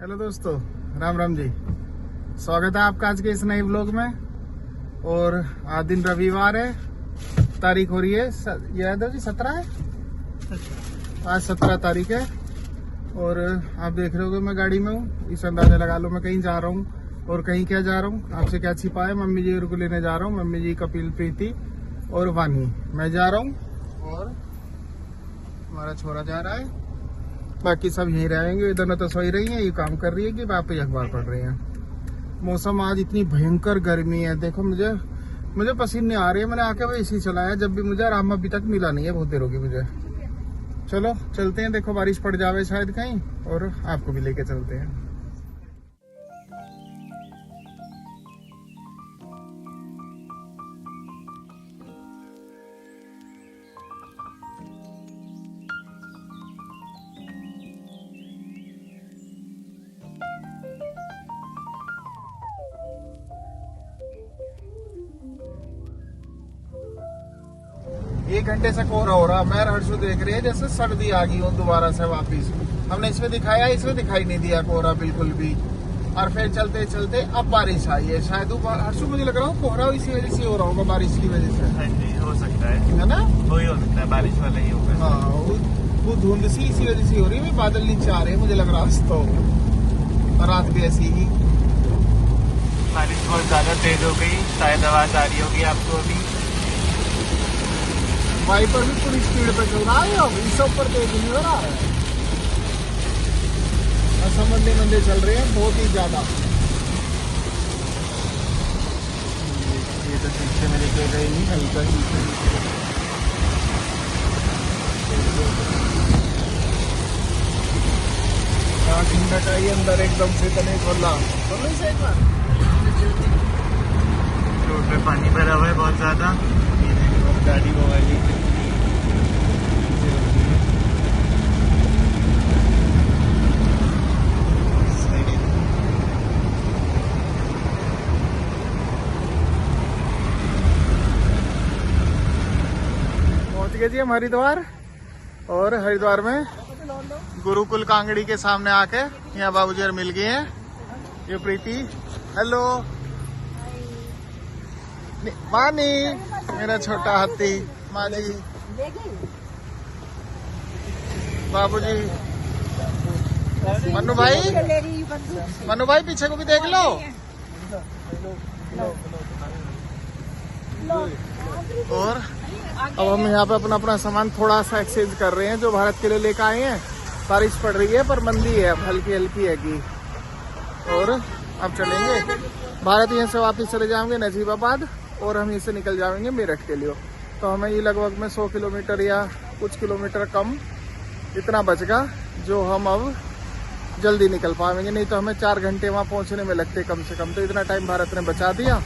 Hello दोस्तों, राम राम जी। स्वागत है आपका आज के इस नए व्लॉग में। और आज दिन रविवार है, तारीख हो रही है यादव जी 17 है। आज 17 तारीख है और आप देख रहे हो मैं गाड़ी में हूँ। इस अंदाजा लगा लो मैं कहीं जा रहा हूँ। और कहीं क्या जा रहा हूँ, आपसे क्या छिपा है। मम्मी जी को लेने जा रहा हूँ। मम्मी जी, कपिल, प्रीति और वानी, मैं जा रहा हूँ और हमारा छोरा जा रहा है। बाकी सब यहीं रहेंगे। इधर न तो सोई रही है, ये काम कर रही है कि वापस अखबार पढ़ रही है। मौसम आज इतनी भयंकर गर्मी है, देखो मुझे पसीने आ रहे हैं। मैंने आके वो एसी चलाया जब भी, मुझे आराम अभी तक मिला नहीं है, बहुत देर होगी मुझे। चलो चलते हैं, देखो बारिश पड़ जावे शायद कहीं, और आपको भी लेके चलते हैं। एक घंटे से कोहरा हो रहा। मैं हर्षु देख रही है जैसे सर्दी आ गई हो दोबारा से वापिस। हमने इसमें दिखाया, इसमें दिखाई नहीं दिया कोहरा बिल्कुल भी। और फिर चलते चलते अब बारिश आई है शायद। हर्षु मुझे लग रहा है कोहरा इसी वजह से हो रहा होगा, बारिश की वजह से। हाँ जी, हो सकता है ना, वही हो सकता है, बारिश वाला ही होगा। हाँ, वो धुंध सी इसी वजह से हो रही है। बादल नीचे आ रहे हैं मुझे लग रहा है तो। और रात भी ऐसी ही बारिश बहुत ज्यादा तेज हो गई, शायद आवाज आ रही होगी आपको अभी। वाइपर भी पूरी स्पीड पे चल रहा है, अब इस ऊपर तेज नहीं हो रहा है। ऐसा मंदे चल रहे हैं बहुत ही ज्यादा। ये तो ठीक से मेरे को गई नहीं, हल्का ही मिनट आई अंदर एकदम से तने खोला से एक बार। रोड पे पानी भरा हुआ है बहुत ज्यादा। गाड़ी वो वाली पहुंच गए जी हम हरिद्वार। और हरिद्वार में गुरुकुल कांगड़ी के सामने आके यहाँ बाबूजी और मिल गए हैं। ये प्रीति, हेलो मानी, मेरा छोटा हाथी मानी, बाबूजी, मन्नू भाई पीछे को भी देख लो। और अब हम यहाँ पे अपना अपना सामान थोड़ा सा एक्सचेंज कर रहे हैं जो भारत के लिए लेकर आए हैं। बारिश पड़ रही है पर मंदी है, अब हल्की हल्की है की। और अब चलेंगे भारत, यहाँ से वापस चले जाएंगे नजीबाबाद और हम यहीं से निकल जाएंगे मेरठ के लिए। तो हमें ये लगभग में 100 किलोमीटर या कुछ किलोमीटर कम इतना बचेगा जो हम अब जल्दी निकल पाएंगे। नहीं तो हमें 4 घंटे वहाँ पहुँचने में लगते कम से कम। तो इतना टाइम भारत ने बचा दिया।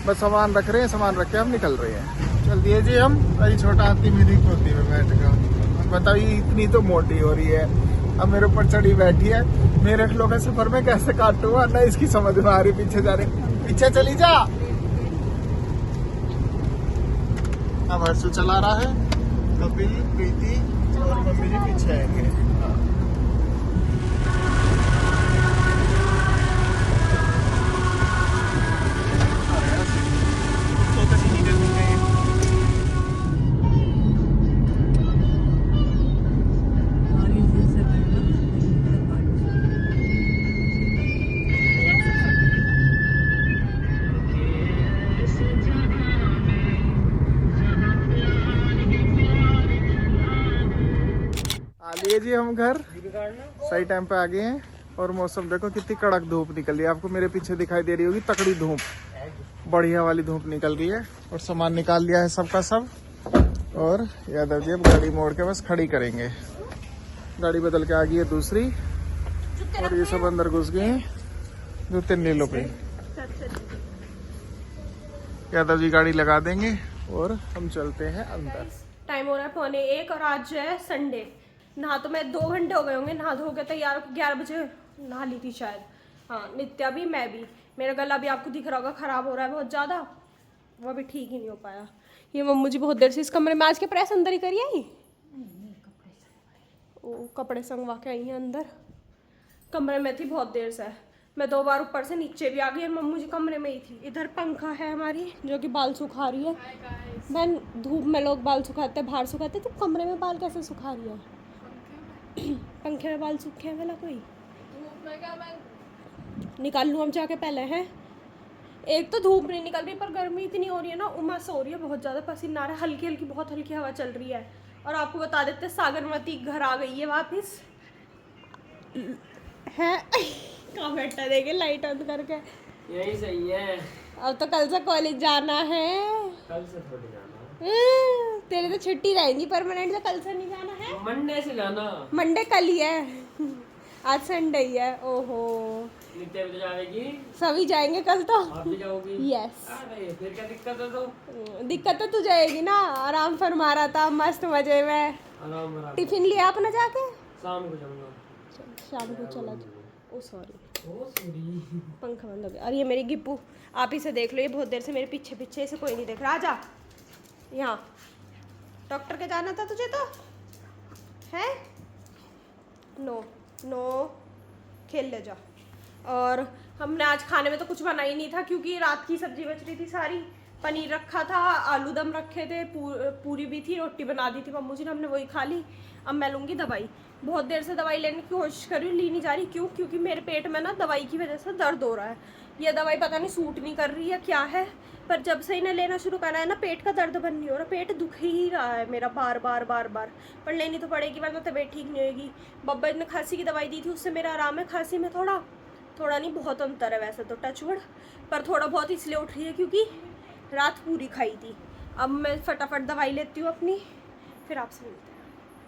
बस सामान रख रहे हैं, सामान रख के हम निकल रहे हैं। चल दिए जी हम। अरे छोटा हाथी मेरी खोती में बैठ गया। बताइए इतनी तो मोटी हो रही है, अब मेरे ऊपर चढ़ी बैठी है। मेरठ लोग सफर में कैसे काटूंगा ना, इसकी समझ में आ रही। पीछे जा रही, पीछे चली जा। अब हर्षु चला रहा है, कपिल, प्रीति और मम्मी जी पीछे आएंगे। लिए जी हम घर सही टाइम पे आ गए हैं। और मौसम देखो कितनी कड़क धूप निकल रही है। आपको मेरे पीछे दिखाई दे रही होगी तकड़ी धूप, बढ़िया वाली धूप निकल रही है। और सामान निकाल लिया है सबका सब। और यादव जी अब गाड़ी मोड़ के बस खड़ी करेंगे। गाड़ी बदल के आ गई है दूसरी। और ये सब अंदर घुस गए हैं 2-3 नीलों पे। यादव जी गाड़ी लगा देंगे और हम चलते हैं अंदर। टाइम हो रहा है 1:15 और आज है संडे। नहा तो मैं 2 घंटे हो गए होंगे, नहा धो के तैयार 11 बजे नहा ली थी शायद। हाँ, नित्या भी, मैं भी। मेरा गला भी आपको दिख रहा होगा खराब हो रहा है बहुत ज़्यादा, वो अभी ठीक ही नहीं हो पाया। ये मम्मी जी बहुत देर से इस कमरे में, आज के प्रेस अंदर ही करी आई। ओ, कपड़े संगवा के आई हैं अंदर। कमरे में थी बहुत देर से। मैं 2 बार ऊपर से नीचे भी आ गई और मम्मू जी कमरे में ही थी। इधर पंखा है हमारी जो कि बाल सुखा रही है। बहन धूप में लोग बाल सुखाते हैं, बाहर सुखाते हैं, तो कमरे में बाल कैसे सुखा रही है? पंखे में बाल सूखे हैं वाला कोई? धूप में क्या, मैं निकाल लूँ अब जाके पहले हैं। एक तो धूप नहीं निकल रही पर गर्मी इतनी हो रही है ना, उमस हो रही है बहुत ज़्यादा, पसीना आ रहा है, हल्की हल्की बहुत हल्की हवा चल रही है। और आपको बता देते सागरमती घर आ गई है वापस है। कहाँ बैठा देखे लाइट ऑन करके। यही सही है। अब तो कल से कॉलेज जाना है। कल से थोड़ी जाना। तेरे तो छुट्टी रहेगी परमानेंट, तो कल से नहीं जाना है। मंडे से जाना। मंडे कल ही है, आज संडे ही है। ओहो नित्य भी तो जाएगी। सभी जाएंगे कल तो। आप भी जाओगी? यस। अरे फिर क्या दिक्कत है? तो दिक्कत तो तू जाएगी ना, आराम फरमा रहा था मस्त मजे में। आराम करा। टिफिन लिया अपना जाके? शाम को जाऊंगा। शाम को चला जा। ओ सॉरी, ओ सॉरी। पंखा बंद हो गया। और ये मेरी गिप्पू, आप इसे देख लो, ये बहुत देर से मेरे पीछे पीछे, इसे कोई नहीं देख रहा। आजा यहाँ, डॉक्टर के जाना था तुझे तो है। नो नो, खेल ले जा। और हमने आज खाने में तो कुछ बना ही नहीं था क्योंकि रात की सब्जी बच रही थी सारी। पनीर रखा था, आलू दम रखे थे, पूरी भी थी, रोटी बना दी थी मम्मू जी ने, हमने वही खा ली। अब मैं लूँगी दवाई। बहुत देर से दवाई लेने की कोशिश कर रही हूँ, ली नहीं जा रही। क्यों? क्योंकि मेरे पेट में ना दवाई की वजह से दर्द हो रहा है। ये दवाई पता नहीं सूट नहीं कर रही है क्या है, पर जब से इन्हें लेना शुरू करा है ना, पेट का दर्द बंद नहीं हो रहा। पेट दुख ही रहा है मेरा बार बार बार बार। पर लेनी तो पड़ेगी वरना तबीयत ठीक नहीं होगी। बब्बा ने खांसी की दवाई दी थी, उससे मेरा आराम है। खांसी में थोड़ा नहीं बहुत अंतर है वैसे तो, टचवुड, पर थोड़ा बहुत इसलिए उठ रही है क्योंकि रात पूरी खाई थी। अब मैं फटाफट दवाई लेती हूँ अपनी, फिर आपसे मिलते हैं।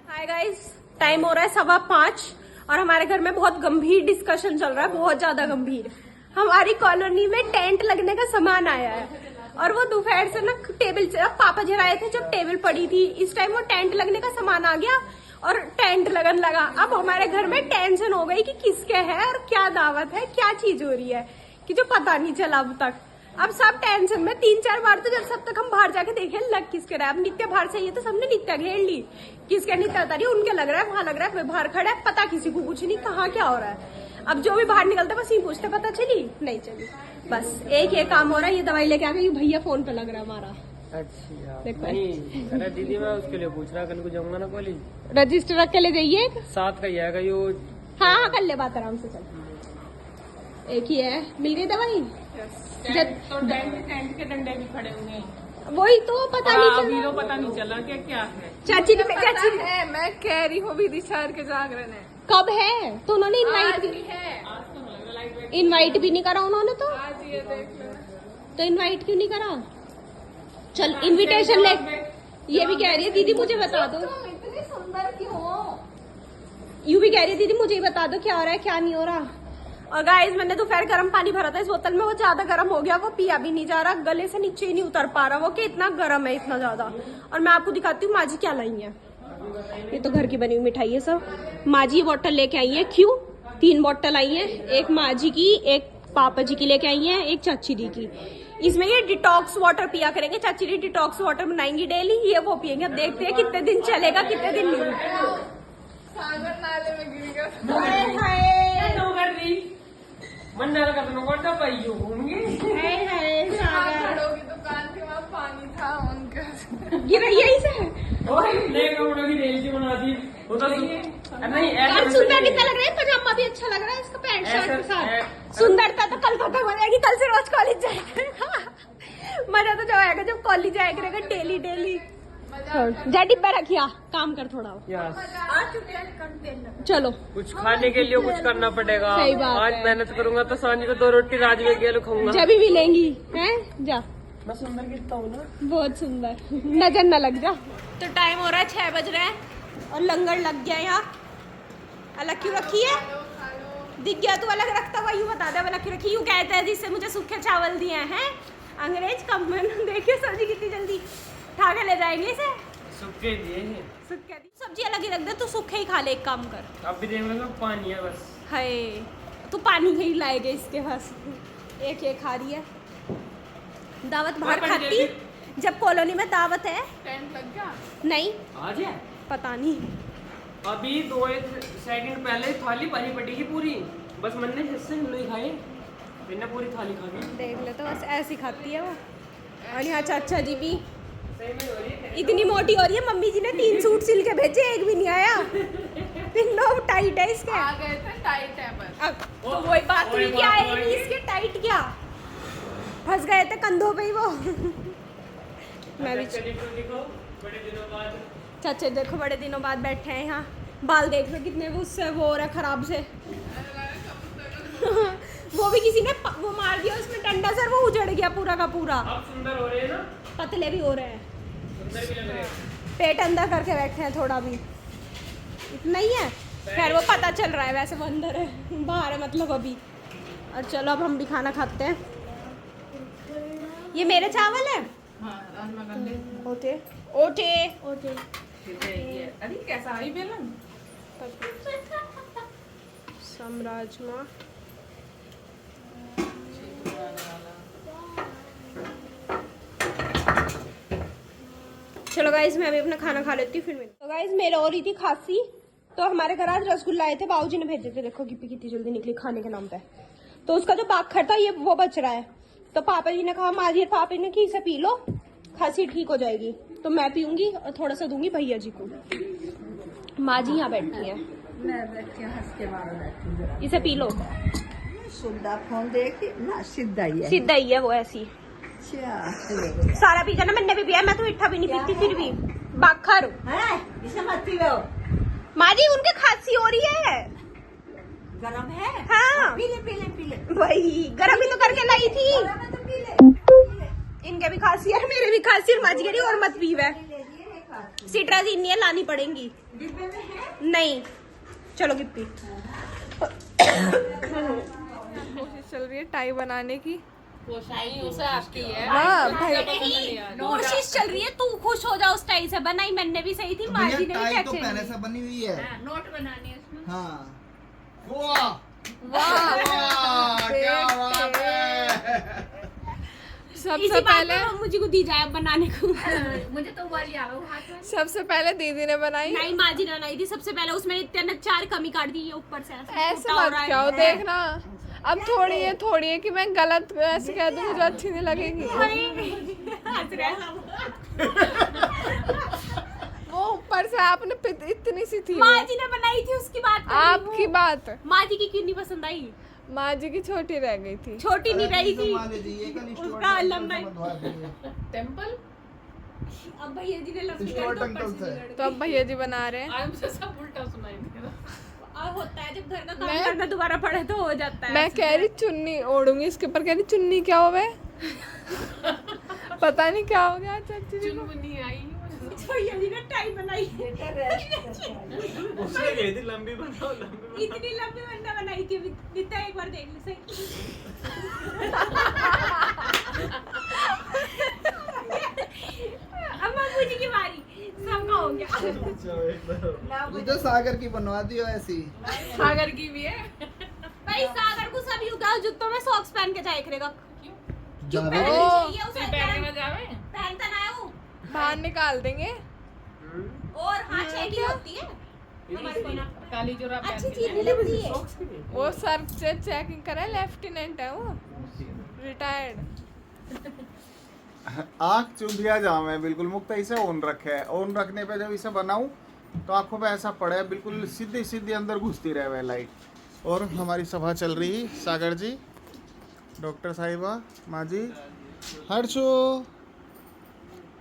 हाय गाइस, टाइम हो रहा है 5:15 और हमारे घर में बहुत गंभीर डिस्कशन चल रहा है, बहुत ज्यादा गंभीर। हमारी कॉलोनी में टेंट लगने का सामान आया है और वो दोपहर से ना टेबल से, पापा जी आए थे जब टेबल पड़ी थी, इस टाइम वो टेंट लगने का सामान आ गया और टेंट लगन लगा। अब हमारे घर में टेंशन हो गई कि किसके है और क्या दावत है, क्या चीज हो रही है, कि जो पता नहीं चला अब तक। अब सब टेंशन में, 3-4 बार तो जब सब तक हम बाहर जाके देखे लग किसके रहा है। अब नित्य बाहर चाहिए तो सबने नित्य घेर ली, किसके नित्य उतारी, उनके लग रहा है, वहां लग रहा है, बाहर खड़ा है, पता किसी को कुछ नहीं, कहाँ क्या हो रहा है। अब जो भी बाहर निकलता बस ये पूछते पता चली नहीं चली, बस एक ये काम हो रहा है। ये दवाई लेके आ गई, भैया फोन पे लग रहा है हमारा। अच्छा देखो। नहीं, अरे दीदी मैं उसके लिए पूछ रहा, कल को जाऊंगा ना कॉलेज, रजिस्टर रख के ले जाइए। 7 का ही आएगा यो। हाँ हाँ, कर ले बात आराम से, चल। एक ही है, मिल गई दवाई। तो टेंट के डंडे भी खड़े हुए हैं। वही तो पता नहीं अभी चला। तो पता नहीं चला कि क्या है। चाची ने चाची है, मैं कह रही हूँ विधि शहर के जागरण है। कब है? तो उन्होंने इनवाइट भी नहीं करा उन्होंने तो। आज ये देख लो। तो इनवाइट क्यों नहीं करा? चल इनविटेशन ले। ये भी कह रही है दीदी मुझे बता दो, तुम इतनी सुंदर क्यों हो? यू भी कह रही है दीदी मुझे ही बता दो क्या हो रहा है क्या नहीं हो रहा। और गाइस मैंने दोपहर गर्म पानी भरा था इस बोतल में, वो ज्यादा गर्म हो गया, वो पिया भी नहीं जा रहा, गले से नीचे ही नहीं उतर पा रहा वो, कि इतना गर्म है, इतना ज्यादा। और मैं आपको दिखाती हूँ माँ जी क्या लाई है। ये तो घर की बनी हुई मिठाई है सब। माँ जी ये बोतल लेके आई है, क्यों? 3 बोतल आई है, एक माँ जी की, एक पापा जी की लेके आई है, एक चाची दी की। इसमें ये डिटॉक्स वाटर पिया करेंगे, चाची जी डिटॉक्स वाटर बनाएंगी डेली, ये वो पियेंगे। अब देखते हैं कितने दिन चलेगा कितने दिन नहीं। सागर नाले में गिर गया। मंडल का तो कोटा पाइयो होंगे। खड़ों की दुकान थी, वहाँ पानी था उनका। गिरा यही से और ले कपड़ों की रेल की बना दी वो तो नहीं यार, सुंदर कितना लग रहा है, पजामा भी अच्छा लग रहा है इसका, पैंट शर्ट के साथ। सुंदरता तो कल खत्म हो जाएगी, कल से रोज कॉलेज जाएगा। मजा तो जब आएगा जब कॉलेज जाया करेगा डेली डेली। जा डिब्बा रखिया, काम कर थोड़ा। चलो कुछ खाने के लिए कुछ करना पड़ेगा। सही बात आज है। मेहनत करूंगा तो सांझ को 2 रोटी राज में गेलो खाऊंगा। जब भी लेंगी हैं, जा। मैं सुंदर कितना हूँ ना, बहुत सुंदर, नजर न लग जा। तो टाइम हो रहा है 6 बज रहे हैं और लंगर लग गया यहाँ। अलग क्यों रखी है? दिख गया तू अलग रखता हुआ, यूँ बता दे अलग क्यों रखी। यूँ कहते हैं जिससे मुझे सूखे चावल दिए हैं अंग्रेज कम्बन। देखिए सब्जी कितनी जल्दी उठा के ले जाएंगे इसे। सूखे दिए हैं। सूखे सब्जी अलग ही रख दे, तू सूखे ही खा ले, एक काम कर। अब भी देख लो पानी है बस। हाय, तू पानी ही लाएगा इसके पास। एक ये खा रही है, दावत बाहर खाती जब कॉलोनी में दावत है। टेंट लग गया। नहीं आज है पता नहीं, अभी 2-1 सेकंड पहले थाली भरी पड़ी थी पूरी, बस मैंने हिस्से नहीं खाए, मैंने पूरी थाली खा ली। देख ले तो बस ऐसी खाती है वो। और यहाँ चाचा जी भी सही में हो रही है। इतनी मोटी हो रही है, मम्मी जी ने 3 सूट सिल के भेजे, एक भी नहीं आया। तीनों टाइट है इसके। आ गए थे टाइट है बस। अब तो वही बात हुई, क्या है इसके टाइट क्या, फंस गए थे कंधों पे ही वो। मैं भी देखो बड़े दिनों बाद चाचा देखो बड़े दिनों बाद बैठे हैं यहाँ, बाल देख लो कितने वो उससे वो हो रहा है खराब से। वो भी किसी ने वो मार दिया उसमें डंडा सर, वो उजड़ गया पूरा का पूरा। अब सुंदर हो रहे हैं ना, पतले भी हो रहे हैं, सुंदर भी लग रहे हैं। पेट अंदर करके बैठे हैं, थोड़ा भी इतना ही है। खैर वो पता चल रहा है, वैसे वो अंदर है, बाहर है मतलब अभी। और चलो अब हम भी खाना खाते हैं। ये मेरे चावल है। हाँ राजमा कर ले। ओटे ओटे ओटे अरे कैसा आई बेलन? सम राजमा। चलो गाइज मैं अभी अपना खाना खा लेती हूँ, फिर मिलते। तो गाइज मेरे हो रही थी खांसी, तो हमारे घर आज रसगुल्ला आए थे, बाबूजी ने भेजे थे। देखो गिप्पी कितनी जल्दी निकली खाने के नाम पे। तो उसका जो बाखर था ये वो बच रहा है, तो पापा जी ने कहा, माँ जी पापा ने कि इसे पी लो, खांसी ठीक हो जाएगी। तो मैं पीऊंगी और थोड़ा सा दूंगी भैया जी को। माँ जी यहाँ बैठी है, मैं बैठ के हंस के मारो बैठी हूँ। इसे पी लो। सुधा फोन देखी ना, सीधा ही है। सीधा ही है वो, ऐसी अच्छा सारा पी जाना। मैंने भी पिया, मैं तो मीठा भी नहीं पीती फिर भी। बाखर है, इसे मत पीलो। माँ जी उनके खांसी हो रही है। गरम है? हाँ पी ले पी ले पी ले। वही गरम ही तो करके लाई थी। गरम है तो पी ले। इनके भी खांसी है, मेरे भी खांसी, और माँ जी कह रही और मत पीवे। सिट्राजीन नहीं है, लानी पड़ेगी। डिब्बे में है? नहीं चलो गिप्पी। कोशिश चल रही है टाई बनाने की। कोशिश चल रही है, तू खुश हो जा उस टाई से। बनाई मैंने भी सही थी, माँ जी ने भी टाई तो अच्छे पहले से बनी हुई है। नोट बनानी है इसमें। हाँ वाह वाह क्या बात है। सबसे इसी बात पहले पे मुझे को दी जाए बनाने को। मुझे तो वाली आ हाथ में। सबसे पहले दीदी ने बनाई। नहीं माँ जी ने बनाई थी सबसे पहले, उसमें इतने 4 कमी काट दी है ऊपर से। ऐसे टूटा हो मत रहा है। क्या देखना, अब थोड़ी है कि मैं गलत ऐसे कह दूं, मुझे अच्छी नहीं लगेगी। हंस रहा है सब। वो ऊपर से आपने इतनी सी थी। माँ जी ने बनाई थी, उसकी बात कर रही हूँ। आपकी बात, माँ जी की क्यों नहीं पसंद आई? माँ जी की छोटी रह गई थी। छोटी नहीं रही थी मान लीजिए एक निष्ठुर उसका अंकल से लंबाई। बंधवा दीजिए। टेम्पल। अब भैया जी ने लंबी स्टुअर्ट कर दी, अंकल ऊपर से। से तो अब भैया जी बना रहे हैं। और होता है जब घर का काम मैं- करना दोबारा पड़े तो हो जाता है। मैं कह रही चुन्नी ओढ़ूंगी इसके ऊपर, कह रही चुन्नी क्या हो गए। पता नहीं क्या हो गया चाची जी को। भैया जी ने टाई बनाई है। उसने कही थी लंबी बनाओ लंबी। इतनी लंबी वंडा बनाई थी, नित्या एक बार देख ले सही। अब मामू जी की बारी, सबका हो गया। मुझे सागर की बनवा दियो ऐसी। सागर की भी है। भाई सागर को सभी उगाओ जूतों में सॉक्स पहन के जाए करेगा। जावे पहननी ओ, चाहिए उसे, पहनता ना है वो। बाहर निकाल देंगे। और हाँ छेड़ी होती है हमारे को ना, काली जोरा अच्छी चीज नहीं लगती है। वो सर से चेकिंग करे, लेफ्टिनेंट है वो, रिटायर्ड। आँख चुंधिया जाम है बिल्कुल मुक्त, इसे ऑन रखे है। ऑन रखने पे जब इसे बनाऊं तो आंखों पे ऐसा पड़े बिल्कुल सीधी सीधी अंदर घुसती रहे वह लाइट। और हमारी सभा चल रही, सागर जी, डॉक्टर साहिबा, माँ जी, हर्षो,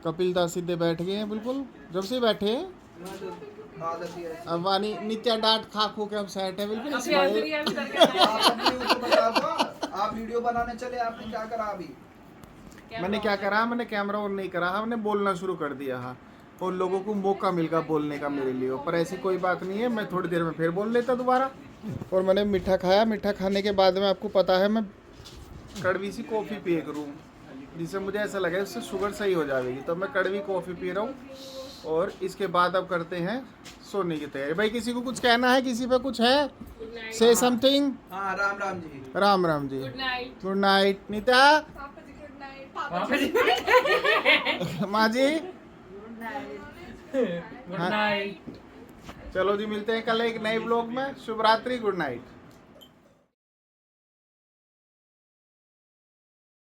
कपिल दास सीधे बैठ गए हैं बिल्कुल, जब से बैठे हैं। आदत ही है। अब वानी नित्या डांट खा खो के अब सेट है बिल्कुल। इस आप अपनी यूट्यूब बता दो, आप वीडियो बनाने चले, आपने क्या करा अभी? मैंने क्या करा, मैंने कैमरा ऑन नहीं करा, हमने बोलना शुरू कर दिया। हाँ, और लोगों को मौका मिल गया बोलने का मेरे लिए। पर ऐसी कोई बात नहीं है, मैं थोड़ी देर में फिर बोल लेता दोबारा। और मैंने मीठा खाया, मीठा खाने के बाद में आपको पता है मैं कड़वी सी कॉफ़ी पिए करूँ, जिससे मुझे ऐसा लगे उससे शुगर सही हो जाएगी। तो मैं कड़वी कॉफ़ी पी रहा हूँ। और इसके बाद अब करते हैं सोने की तैयारी। भाई किसी को कुछ कहना है, किसी पे कुछ है, से समथिंग। हाँ राम राम जी। Ram Ram ji, good night. नीता, माँ जी, गुड नाइट। चलो जी, मिलते हैं कल एक नए ब्लॉग में। शुभ रात्रि, गुड नाइट।